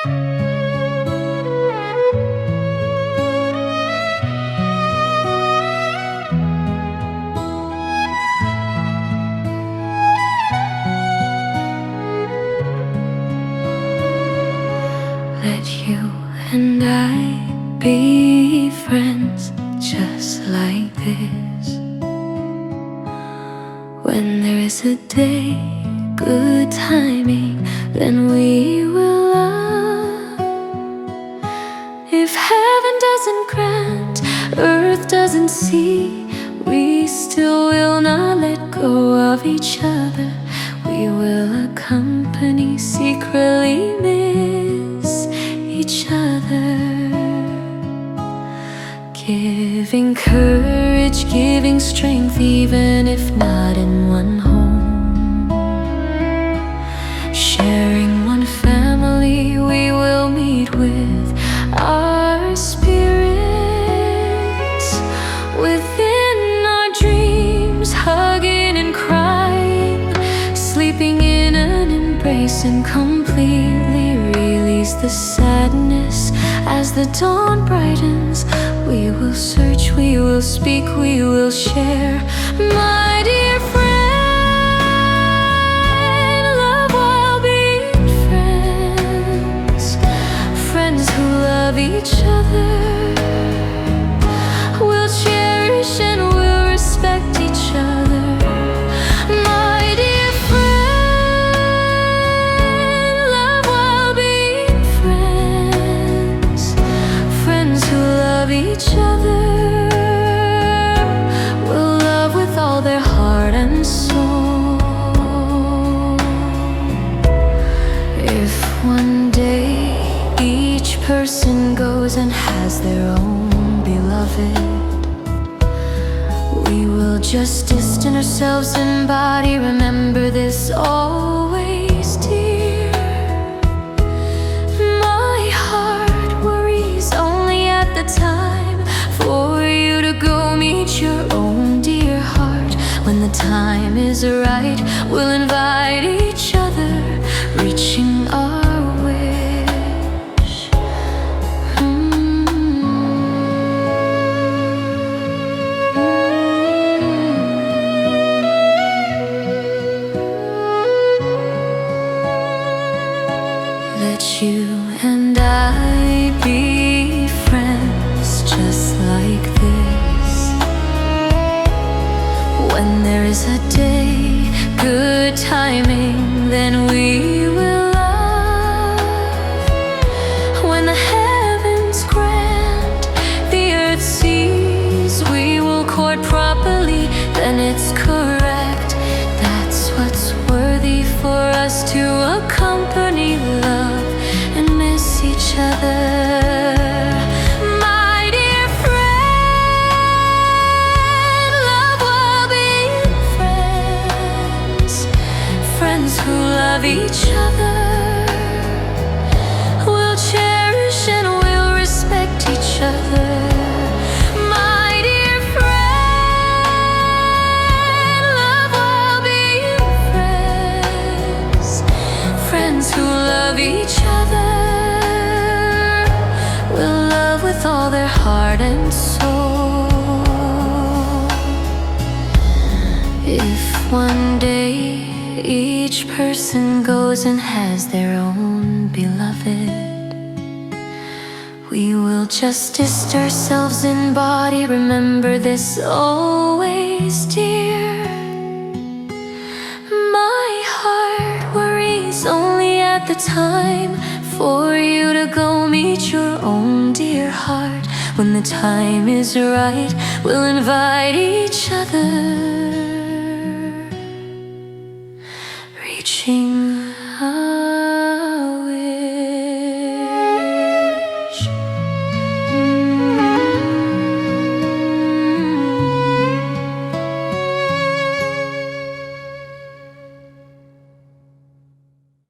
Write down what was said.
Let you and I be friends just like this. When there is a day, good timing, then we will love. If heaven doesn't grant, earth doesn't see, we still will not let go of each other. We will accompany, secretly miss each other. Giving courage, giving strength, even if not in one home. Sharing one family, we will meet with our spirits. Within our dreams, hugging and crying, sleeping in an embrace, and completely release the sadness as the dawn brightens. We will search, we will speak, we will share. My dear friend, love while being friends. Friends who love each other, will cherish and will respect each other. My dear friend, love while being friends. Friends who love each other, will love with all their heart and soul. If one day each person goes and has their own beloved, we will just distance ourselves in body. Remember this always, dear. My heart worries only at the time for you to go meet your own dear heart. When the time is right, we'll invite each other, reaching our wish. Let you and I be friends just like this. When there is a day, good timing, then we will love. When the heavens grant, the earth sees, we will court properly, then it's correct. That's what's worthy for us to accompany, love and miss each other. My dear friend, love while being friends. Friends who love each other, will cherish and will respect each other. My dear friend, love while being friends. Friends who love each other, will love with all their heart and soul. If one day each person goes and has their own beloved, we will just distance ourselves in body. Remember this always, dear. My heart worries only at the time for you to go meet your own dear heart. When the time is right, we'll invite each other, reaching